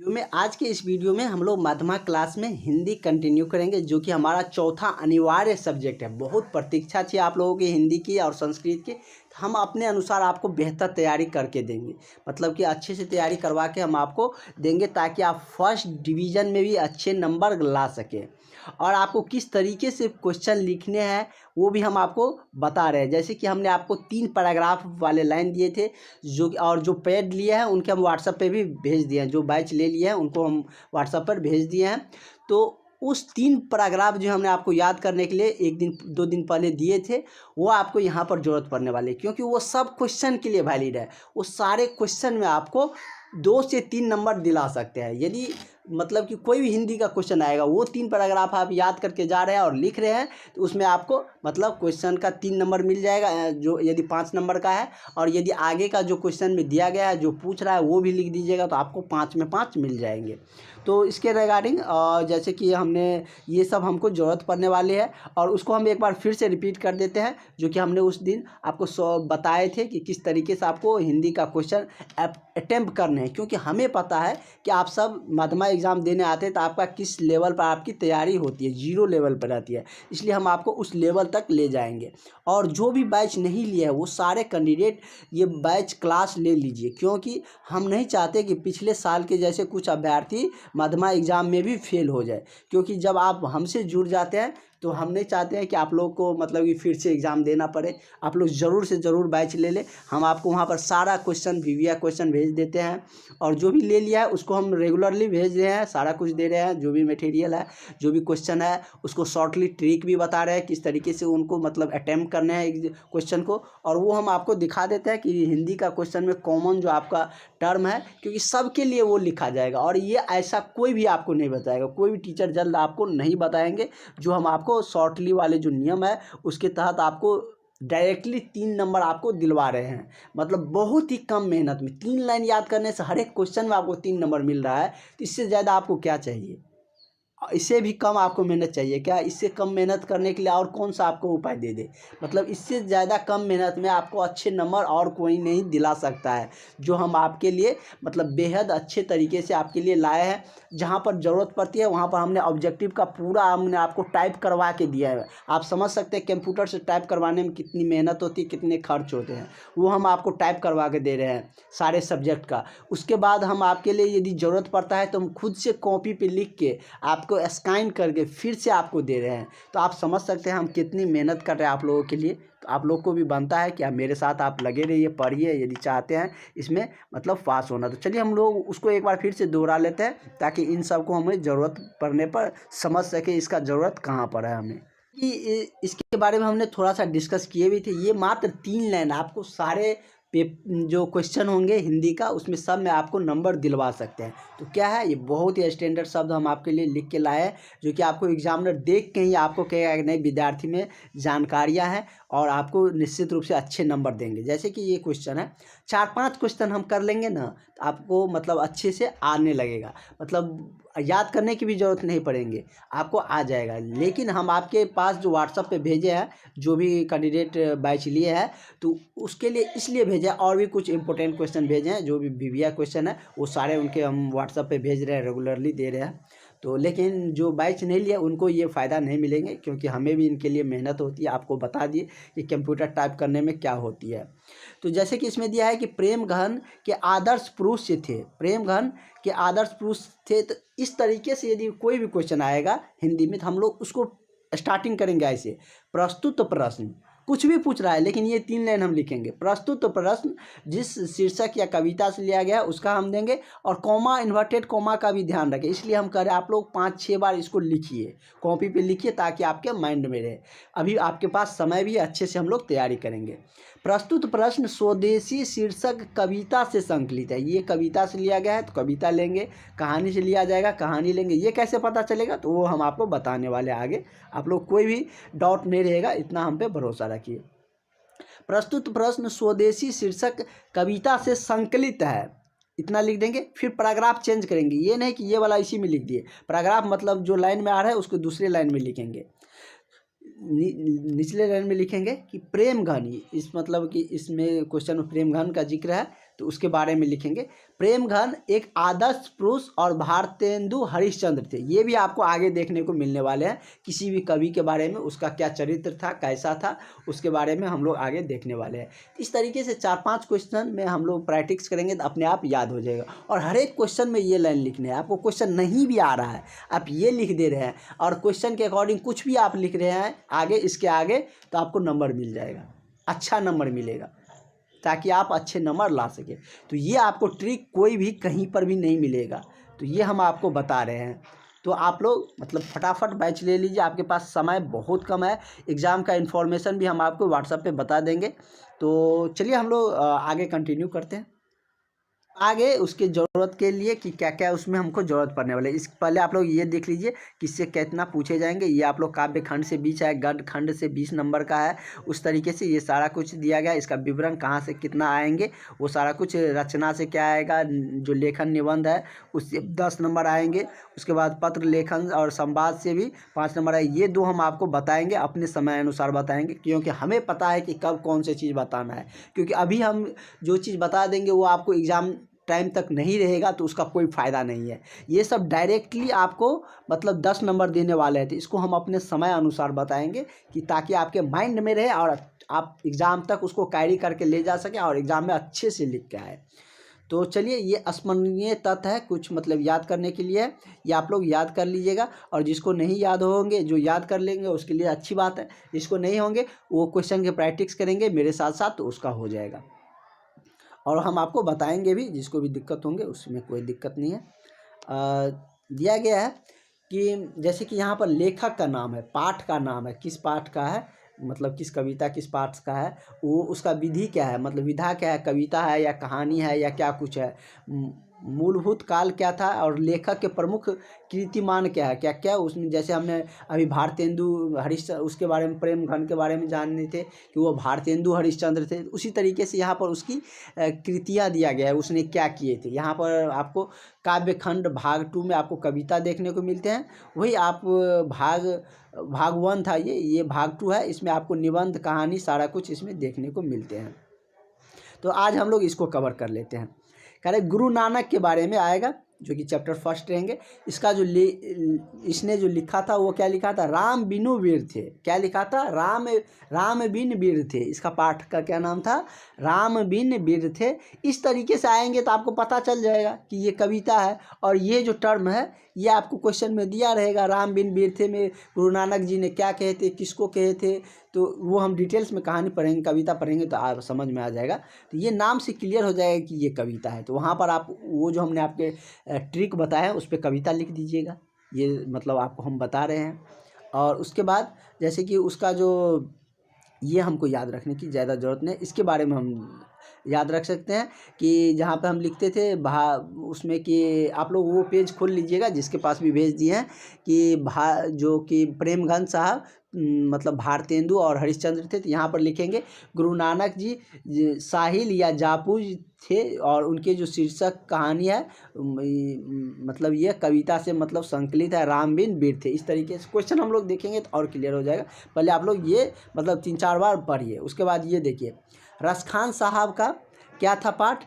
में आज के इस वीडियो में हम लोग माध्यमिक क्लास में हिंदी कंटिन्यू करेंगे, जो कि हमारा चौथा अनिवार्य सब्जेक्ट है। बहुत प्रतीक्षा थी आप लोगों की हिंदी की और संस्कृत की। हम अपने अनुसार आपको बेहतर तैयारी करके देंगे, मतलब कि अच्छे से तैयारी करवा के हम आपको देंगे, ताकि आप फर्स्ट डिवीज़न में भी अच्छे नंबर ला सकें। और आपको किस तरीके से क्वेश्चन लिखने हैं वो भी हम आपको बता रहे हैं। जैसे कि हमने आपको 3 पैराग्राफ वाले लाइन दिए थे, जो पेड लिए हैं उनके हम व्हाट्सएप पे भी भेज दिए हैं। जो बैच ले लिए हैं उनको हम व्हाट्सएप पर भेज दिए हैं। तो उस 3 पैराग्राफ जो हमने आपको याद करने के लिए 1 दिन 2 दिन पहले दिए थे, वो आपको यहाँ पर ज़रूरत पड़ने वाली है, क्योंकि वो सब क्वेश्चन के लिए वैलिड है। वो सारे क्वेश्चन में आपको 2 से 3 नंबर दिला सकते हैं। यदि मतलब कि कोई भी हिंदी का क्वेश्चन आएगा, वो 3 पैराग्राफ आप याद करके जा रहे हैं और लिख रहे हैं, तो उसमें आपको मतलब क्वेश्चन का 3 नंबर मिल जाएगा, जो यदि 5 नंबर का है। और यदि आगे का जो क्वेश्चन में दिया गया है, जो पूछ रहा है, वो भी लिख दीजिएगा, तो आपको 5 में 5 मिल जाएंगे। तो इसके रिगार्डिंग जैसे कि हमने ये सब हमको ज़रूरत पड़ने वाली है, और उसको हम एक बार फिर से रिपीट कर देते हैं, जो कि हमने उस दिन आपको बताए थे कि किस तरीके से आपको हिंदी का क्वेश्चन अटेम्प्ट करने हैं। क्योंकि हमें पता है कि आप सब माध्यमिक एग्ज़ाम देने आते हैं, तो आपका किस लेवल पर आपकी तैयारी होती है, 0 लेवल पर रहती है। इसलिए हम आपको उस लेवल तक ले जाएंगे। और जो भी बैच नहीं लिया है, वो सारे कैंडिडेट ये बैच क्लास ले लीजिए, क्योंकि हम नहीं चाहते कि पिछले साल के जैसे कुछ अभ्यर्थी माध्यमिक एग्ज़ाम में भी फेल हो जाए। क्योंकि जब आप हमसे जुड़ जाते हैं, तो हम नहीं चाहते हैं कि आप लोग को मतलब कि फिर से एग्ज़ाम देना पड़े। आप लोग ज़रूर से ज़रूर बैच ले लें। हम आपको वहाँ पर सारा क्वेश्चन वीवीआई क्वेश्चन भेज देते हैं, और जो भी ले लिया है उसको हम रेगुलरली भेज रहे हैं, सारा कुछ दे रहे हैं। जो भी मटेरियल है, जो भी क्वेश्चन है, उसको शॉर्टली ट्रिक भी बता रहे हैं, किस तरीके से उनको मतलब अटेम्प्ट करने हैं क्वेश्चन को। और वो हम आपको दिखा देते हैं कि हिंदी का क्वेश्चन में कॉमन जो आपका टर्म है, क्योंकि सबके लिए वो लिखा जाएगा। और ये ऐसा कोई भी आपको नहीं बताएगा, कोई भी टीचर जल्द आपको नहीं बताएंगे। जो हम आपको शॉर्टली वाले जो नियम है, उसके तहत आपको डायरेक्टली 3 नंबर आपको दिलवा रहे हैं। मतलब बहुत ही कम मेहनत में 3 लाइन याद करने से हर एक क्वेश्चन में आपको 3 नंबर मिल रहा है। तो इससे ज़्यादा आपको क्या चाहिए? इससे भी कम आपको मेहनत चाहिए क्या? इससे कम मेहनत करने के लिए और कौन सा आपको उपाय दे दे? मतलब इससे ज़्यादा कम मेहनत में आपको अच्छे नंबर और कोई नहीं दिला सकता है। जो हम आपके लिए मतलब बेहद अच्छे तरीके से आपके लिए लाए हैं। जहाँ पर ज़रूरत पड़ती है वहाँ पर हमने ऑब्जेक्टिव का पूरा हमने आपको टाइप करवा के दिया है। आप समझ सकते हैं कंप्यूटर से टाइप करवाने में कितनी मेहनत होती है, कितने खर्च होते हैं। वो हम आपको टाइप करवा के दे रहे हैं सारे सब्जेक्ट का। उसके बाद हम आपके लिए यदि ज़रूरत पड़ता है, तो हम खुद से कॉपी पे लिख के आपको स्कैन करके फिर से आपको दे रहे हैं। तो आप समझ सकते हैं हम कितनी मेहनत कर रहे हैं आप लोगों के लिए। तो आप लोग को भी बनता है कि आप मेरे साथ आप लगे रहिए, पढ़िए, यदि चाहते हैं इसमें मतलब पास होना। तो चलिए हम लोग उसको एक बार फिर से दोहरा लेते हैं, ताकि इन सब को हमें ज़रूरत पड़ने पर समझ सके इसका ज़रूरत कहाँ पर है हमें। कि इसके बारे में हमने थोड़ा सा डिस्कस किए भी थे। ये मात्र 3 लाइन आपको सारे जो क्वेश्चन होंगे हिंदी का, उसमें सब में आपको नंबर दिलवा सकते हैं। तो क्या है, ये बहुत ही स्टैंडर्ड शब्द हम आपके लिए लिख के लाए हैं, जो कि आपको एग्जामिनर देख के ही आपको कहेगा कि नहीं, विद्यार्थी में जानकारियां हैं, और आपको निश्चित रूप से अच्छे नंबर देंगे। जैसे कि ये क्वेश्चन है, 4-5 क्वेश्चन हम कर लेंगे ना, तो आपको मतलब अच्छे से आने लगेगा। मतलब याद करने की भी ज़रूरत नहीं पड़ेंगे, आपको आ जाएगा। लेकिन हम आपके पास जो व्हाट्सएप पे भेजे हैं, जो भी कैंडिडेट बैच लिए हैं, तो उसके लिए इसलिए भेजे, और भी कुछ इंपॉर्टेंट क्वेश्चन भेजे हैं। जो भी वीवीआई क्वेश्चन है, वो सारे उनके हम व्हाट्सएप पे भेज रहे हैं, रेगुलरली दे रहे हैं। तो लेकिन जो बैच नहीं लिया उनको ये फ़ायदा नहीं मिलेंगे, क्योंकि हमें भी इनके लिए मेहनत होती है। आपको बता दिए कि कंप्यूटर टाइप करने में क्या होती है। तो जैसे कि इसमें दिया है कि प्रेम घन के आदर्श पुरुष से थे, प्रेम घन के आदर्श पुरुष थे। तो इस तरीके से यदि कोई भी क्वेश्चन आएगा हिंदी में, तो हम लोग उसको स्टार्टिंग करेंगे ऐसे, प्रस्तुत प्रश्न। कुछ भी पूछ रहा है, लेकिन ये 3 लाइन हम लिखेंगे। प्रस्तुत प्रश्न जिस शीर्षक या कविता से लिया गया है उसका हम देंगे, और कॉमा, इन्वर्टेड कॉमा का भी ध्यान रखें। इसलिए हम कह रहे हैं आप लोग 5-6 बार इसको लिखिए, कॉपी पे लिखिए, ताकि आपके माइंड में रहे। अभी आपके पास समय भी, अच्छे से हम लोग तैयारी करेंगे। प्रस्तुत प्रश्न स्वदेशी शीर्षक कविता से संकलित है। ये कविता से लिया गया है, तो कविता लेंगे। कहानी से लिया जाएगा, कहानी लेंगे। ये कैसे पता चलेगा, तो वो हम आपको बताने वाले आगे। आप लोग कोई भी डाउट नहीं रहेगा, इतना हम पे भरोसा रखिए। प्रस्तुत प्रश्न स्वदेशी शीर्षक कविता से संकलित है, इतना लिख देंगे। फिर पैराग्राफ चेंज करेंगे, ये नहीं कि ये वाला इसी में लिख दिए। पैराग्राफ मतलब जो लाइन में आ रहा है उसको दूसरे लाइन में लिखेंगे। निचले लाइन में लिखेंगे कि प्रेम घन, इस मतलब कि इसमें क्वेश्चन में प्रेम घन का जिक्र है, तो उसके बारे में लिखेंगे। प्रेमघन एक आदर्श पुरुष और भारतेंदु हरिश्चंद्र थे। ये भी आपको आगे देखने को मिलने वाले हैं, किसी भी कवि के बारे में, उसका क्या चरित्र था, कैसा था, उसके बारे में हम लोग आगे देखने वाले हैं। इस तरीके से 4-5 क्वेश्चन में हम लोग प्रैक्टिस करेंगे तो अपने आप याद हो जाएगा। और हर एक क्वेश्चन में ये लाइन लिखने है। आपको क्वेश्चन नहीं भी आ रहा है, आप ये लिख दे रहे हैं और क्वेश्चन के अकॉर्डिंग कुछ भी आप लिख रहे हैं आगे, इसके आगे, तो आपको नंबर मिल जाएगा, अच्छा नंबर मिलेगा, ताकि आप अच्छे नंबर ला सके। तो ये आपको ट्रिक कोई भी कहीं पर भी नहीं मिलेगा, तो ये हम आपको बता रहे हैं। तो आप लोग मतलब फटाफट बैच ले लीजिए, आपके पास समय बहुत कम है। एग्ज़ाम का इन्फॉर्मेशन भी हम आपको व्हाट्सएप पे बता देंगे। तो चलिए हम लोग आगे कंटिन्यू करते हैं। आगे उसके ज़रूरत के लिए कि क्या क्या उसमें हमको ज़रूरत पड़ने वाले, इस पहले आप लोग ये देख लीजिए किससे कितना पूछे जाएंगे। ये आप लोग काव्य खंड से 20 है, गद्य खंड से 20 नंबर का है। उस तरीके से ये सारा कुछ दिया गया है। इसका विवरण कहाँ से कितना आएंगे, वो सारा कुछ, रचना से क्या आएगा, जो लेखन निबंध है उससे 10 नंबर आएंगे। उसके बाद पत्र लेखन और संवाद से भी 5 नंबर आए। ये 2 हम आपको बताएंगे, अपने समय अनुसार बताएंगे, क्योंकि हमें पता है कि कब कौन सी चीज़ बताना है। क्योंकि अभी हम जो चीज़ बता देंगे वो आपको एग्ज़ाम टाइम तक नहीं रहेगा तो उसका कोई फ़ायदा नहीं है। ये सब डायरेक्टली आपको मतलब 10 नंबर देने वाले हैं, तो इसको हम अपने समय अनुसार बताएंगे कि ताकि आपके माइंड में रहे और आप एग्ज़ाम तक उसको कैरी करके ले जा सकें और एग्ज़ाम में अच्छे से लिख के आए। तो चलिए, ये स्मरणीय तथ्य है, कुछ मतलब याद करने के लिए है, ये आप लोग याद कर लीजिएगा। और जिसको नहीं याद होंगे, जो याद कर लेंगे उसके लिए अच्छी बात है, जिसको नहीं होंगे वो क्वेश्चन के प्रैक्टिस करेंगे मेरे साथ साथ, तो उसका हो जाएगा। और हम आपको बताएंगे भी, जिसको भी दिक्कत होंगे उसमें कोई दिक्कत नहीं है। दिया गया है कि जैसे कि यहाँ पर लेखक का नाम है, पाठ का नाम है, किस पाठ का है, मतलब किस कविता किस पाठ का है, वो उसका विधि क्या है, मतलब विधा क्या है, कविता है या कहानी है या क्या कुछ है, मूलभूत काल क्या था, और लेखक के प्रमुख कीर्तिमान क्या है, क्या क्या उसमें, जैसे हमने अभी भारतेंदु हरिश्चंद्र उसके बारे में, प्रेमघन के बारे में जानने थे कि वो भारतेंदु हरिश्चंद्र थे। उसी तरीके से यहाँ पर उसकी कृतियाँ दिया गया है, उसने क्या किए थे। यहाँ पर आपको काव्य खंड भाग 2 में आपको कविता देखने को मिलते हैं। वही आप भाग 1 था, ये भाग 2 है, इसमें आपको निबंध, कहानी, सारा कुछ इसमें देखने को मिलते हैं। तो आज हम लोग इसको कवर कर लेते हैं। कह रहे गुरु नानक के बारे में आएगा, जो कि चैप्टर फर्स्ट रहेंगे। इसका जो इसने जो लिखा था वो क्या लिखा था, राम बिनु वीर थे। क्या लिखा था, राम बिन वीर थे। इसका पाठ का क्या नाम था, राम बिन वीर थे। इस तरीके से आएंगे तो आपको पता चल जाएगा कि ये कविता है। और ये जो टर्म है ये आपको क्वेश्चन में दिया रहेगा, राम बिन वीर थे में गुरु नानक जी ने क्या कहे थे, किसको कहे थे, तो वो हम डिटेल्स में कहानी पढ़ेंगे, कविता पढ़ेंगे तो आप समझ में आ जाएगा। तो ये नाम से क्लियर हो जाएगा कि ये कविता है। तो वहाँ पर आप वो जो हमने आपके ट्रिक बताया है उस पर कविता लिख दीजिएगा, ये मतलब आपको हम बता रहे हैं। और उसके बाद जैसे कि उसका जो, ये हमको याद रखने की ज़्यादा ज़रूरत नहीं, इसके बारे में हम याद रख सकते हैं कि जहाँ पे हम लिखते थे उसमें कि आप लोग वो पेज खोल लीजिएगा जिसके पास भी भेज दिए हैं कि जो कि प्रेमघन साहब मतलब भारतेंदु और हरिश्चंद्र थे। तो यहाँ पर लिखेंगे गुरु नानक जी साहिल या जापूज थे, और उनके जो शीर्षक कहानी है मतलब ये कविता से मतलब संकलित है, राम बिन वीर थे। इस तरीके से क्वेश्चन हम लोग देखेंगे तो और क्लियर हो जाएगा। पहले आप लोग ये मतलब 3-4 बार पढ़िए। उसके बाद ये देखिए, रसखान साहब का क्या था पाठ,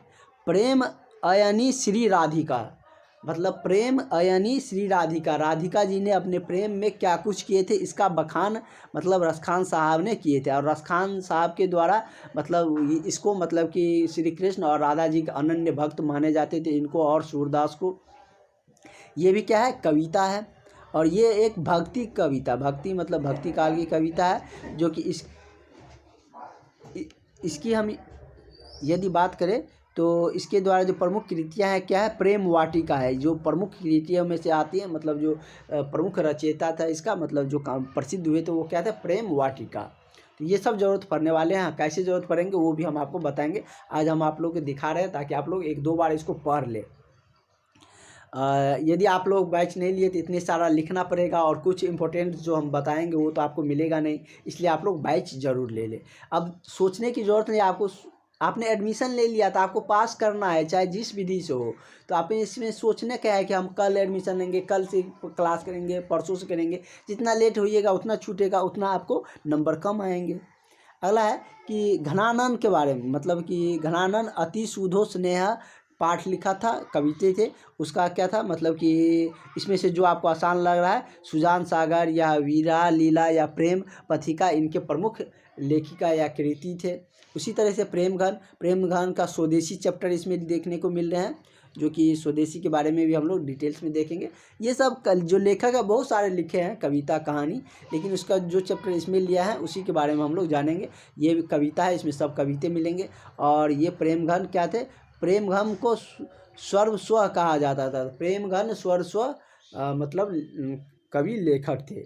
प्रेम अयनी श्री राधिका, मतलब प्रेम अयनी श्री राधिका, राधिका जी ने अपने प्रेम में क्या कुछ किए थे, इसका बखान मतलब रसखान साहब ने किए थे। और रसखान साहब के द्वारा मतलब इसको मतलब कि श्री कृष्ण और राधा जी के अनन्य भक्त माने जाते थे, इनको और सूरदास को। ये भी क्या है, कविता है। और ये एक भक्ति कविता, भक्ति मतलब भक्ति काल की कविता है, जो कि इसकी हम यदि बात करें तो इसके द्वारा जो प्रमुख कृतियाँ हैं क्या है, प्रेम वाटिका है, जो प्रमुख कृतियों में से आती है। मतलब जो प्रमुख रचयिता था इसका, मतलब जो प्रसिद्ध हुए तो वो क्या था, प्रेम वाटिका। तो ये सब जरूरत पड़ने वाले हैं। कैसे जरूरत पड़ेंगे वो भी हम आपको बताएंगे। आज हम आप लोग को दिखा रहे हैं ताकि आप लोग 1-2 बार इसको पढ़ ले। यदि आप लोग बैच नहीं लिए तो इतने सारा लिखना पड़ेगा, और कुछ इंपॉर्टेंट जो हम बताएंगे वो तो आपको मिलेगा नहीं, इसलिए आप लोग बैच ज़रूर ले लें। अब सोचने की ज़रूरत नहीं, आपने एडमिशन ले लिया तो आपको पास करना है, चाहे जिस विधि से हो। तो आप इसमें सोचने क्या है कि हम कल एडमिशन लेंगे, कल से क्लास करेंगे, परसों से करेंगे। जितना लेट होइएगा उतना छूटेगा, उतना आपको नंबर कम आएंगे। अगला है कि घनानन के बारे में, मतलब कि घनानन अति सुधो स्नेह पाठ लिखा था, कविते थे, उसका क्या था, मतलब कि इसमें से जो आपको आसान लग रहा है, सुजान सागर या वीरा लीला या प्रेम पथिका इनके प्रमुख लेखिका या कृति थे। उसी तरह से प्रेमघन का स्वदेशी चैप्टर इसमें देखने को मिल रहे हैं, जो कि स्वदेशी के बारे में भी हम लोग डिटेल्स में देखेंगे। ये सब जो लेखक है बहुत सारे लिखे हैं कविता कहानी, लेकिन उसका जो चैप्टर इसमें लिया है उसी के बारे में हम लोग जानेंगे। ये कविता है, इसमें सब कविते मिलेंगे। और ये प्रेमघन क्या थे, प्रेमघन को सर्वस्व कहा जाता था। प्रेमघन सर्वस्व मतलब कवि लेखक थे।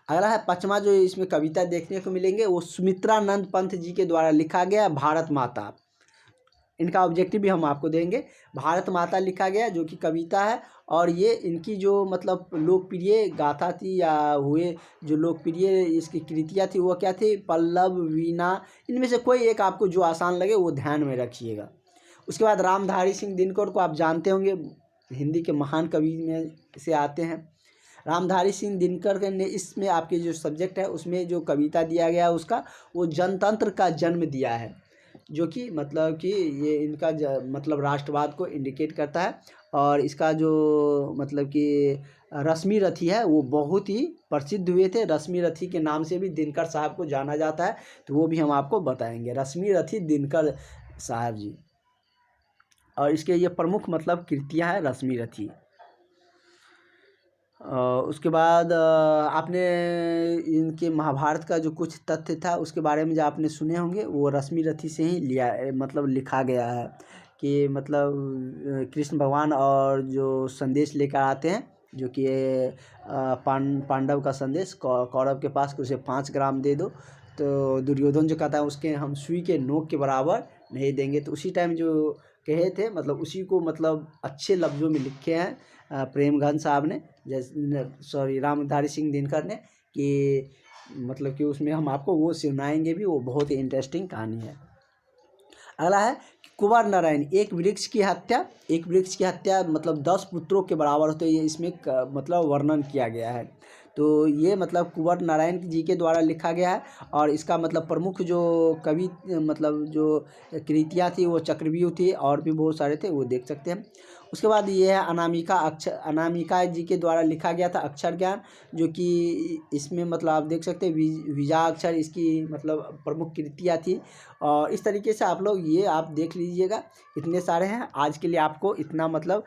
अगला है पांचवा जो इसमें कविता देखने को मिलेंगे वो सुमित्रानंद पंत जी के द्वारा लिखा गया भारत माता। इनका ऑब्जेक्टिव भी हम आपको देंगे। भारत माता लिखा गया जो कि कविता है, और ये इनकी जो मतलब लोकप्रिय गाथा थी या हुए जो लोकप्रिय इसकी कृतियाँ थी वो क्या थी, पल्लव, वीणा, इनमें से कोई एक आपको जो आसान लगे वो ध्यान में रखिएगा। उसके बाद रामधारी सिंह दिनकर को आप जानते होंगे, हिंदी के महान कवि में से आते हैं। रामधारी सिंह दिनकर ने इसमें आपके जो सब्जेक्ट है उसमें जो कविता दिया गया उसका वो जनतंत्र का जन्म दिया है, जो कि मतलब कि ये इनका मतलब राष्ट्रवाद को इंडिकेट करता है। और इसका जो मतलब कि रश्मि रथी है वो बहुत ही प्रसिद्ध हुए थे। रश्मि रथी के नाम से भी दिनकर साहब को जाना जाता है, तो वो भी हम आपको बताएंगे, रश्मि रथी दिनकर साहब जी। और इसके ये प्रमुख मतलब कृतियाँ हैं रश्मि रथी। उसके बाद आपने इनके महाभारत का जो कुछ तथ्य था उसके बारे में जो आपने सुने होंगे वो रश्मि रथी से ही लिया मतलब लिखा गया है कि मतलब कृष्ण भगवान और जो संदेश लेकर आते हैं जो कि पांडव का संदेश कौरव के पास कि उसे 5 ग्राम दे दो, तो दुर्योधन जो कहता है उसके हम सुई के नोक के बराबर नहीं देंगे। तो उसी टाइम जो कहे थे मतलब उसी को मतलब अच्छे लफ्ज़ों में लिखे हैं प्रेमघन साहब ने, जैसे रामधारी सिंह दिनकर ने, कि मतलब कि उसमें हम आपको वो सुनाएंगे भी, वो बहुत ही इंटरेस्टिंग कहानी है। अगला है कुंवर नारायण, एक वृक्ष की हत्या मतलब 10 पुत्रों के बराबर होते ये इसमें मतलब वर्णन किया गया है। तो ये मतलब कुंवर नारायण जी के द्वारा लिखा गया है, और इसका मतलब प्रमुख जो कवि मतलब जो कृतियाँ थी वो चक्रव्यूह थी, और भी बहुत सारे थे वो देख सकते हैं। उसके बाद ये है अनामिका जी के द्वारा लिखा गया था अक्षर ज्ञान, जो कि इसमें मतलब आप देख सकते हैं बीजाक्षर इसकी मतलब प्रमुख कृतियाँ थी। और इस तरीके से आप लोग ये आप देख लीजिएगा, इतने सारे हैं। आज के लिए आपको इतना मतलब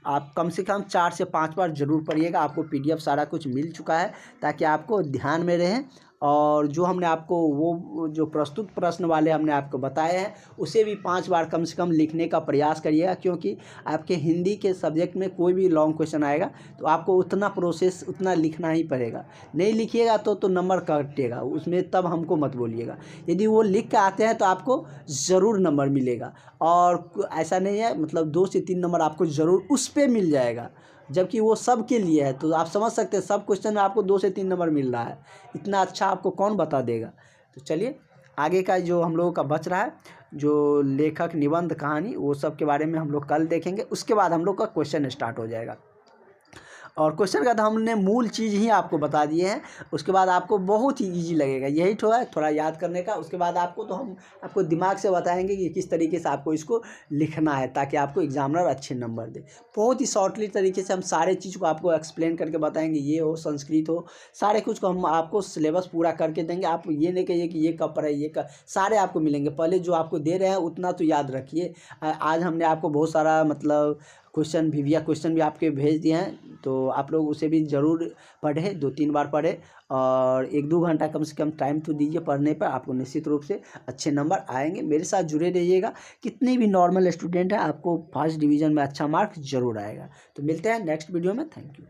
आप कम से कम 4 से 5 बार ज़रूर पढ़िएगा, आपको PDF सारा कुछ मिल चुका है ताकि आपको ध्यान में रहे। और जो हमने आपको वो जो प्रस्तुत प्रश्न वाले हमने आपको बताए हैं उसे भी 5 बार कम से कम लिखने का प्रयास करिएगा, क्योंकि आपके हिंदी के सब्जेक्ट में कोई भी लॉन्ग क्वेश्चन आएगा तो आपको उतना प्रोसेस उतना लिखना ही पड़ेगा। नहीं लिखिएगा तो नंबर कटेगा उसमें, तब हमको मत बोलिएगा। यदि वो लिख के आते हैं तो आपको ज़रूर नंबर मिलेगा, और ऐसा नहीं है मतलब 2 से 3 नंबर आपको ज़रूर उस पर मिल जाएगा, जबकि वो सब के लिए है। तो आप समझ सकते हैं सब क्वेश्चन में आपको 2 से 3 नंबर मिल रहा है, इतना अच्छा आपको कौन बता देगा। तो चलिए आगे का जो हम लोगों का बच रहा है जो लेखक निबंध कहानी वो सब के बारे में हम लोग कल देखेंगे। उसके बाद हम लोग का क्वेश्चन स्टार्ट हो जाएगा, और क्वेश्चन का तो हमने मूल चीज़ ही आपको बता दिए हैं। उसके बाद आपको बहुत ही इजी लगेगा, यही थोड़ा याद करने का। उसके बाद आपको तो हम आपको दिमाग से बताएंगे कि किस तरीके से आपको इसको लिखना है ताकि आपको एग्जामिनर अच्छे नंबर दे। बहुत ही शॉर्टली तरीके से हम सारे चीज़ को आपको एक्सप्लेन करके बताएंगे, ये हो संस्कृत हो सारे कुछ को हम आपको सिलेबस पूरा करके देंगे। आप ये नहीं कहिए कि ये कब पढ़े, ये कब, सारे आपको मिलेंगे। पहले जो आपको दे रहे हैं उतना तो याद रखिए। आज हमने आपको बहुत सारा मतलब क्वेश्चन विविया क्वेश्चन भी आपके भेज दिए हैं, तो आप लोग उसे भी ज़रूर पढ़ें, 2-3 बार पढ़ें, और 1-2 घंटा कम से कम टाइम तो दीजिए पढ़ने पर। आपको निश्चित रूप से अच्छे नंबर आएंगे। मेरे साथ जुड़े रहिएगा, कितने भी नॉर्मल स्टूडेंट हैं आपको फर्स्ट डिवीज़न में अच्छा मार्क्स ज़रूर आएगा। तो मिलते हैं नेक्स्ट वीडियो में। Thank you.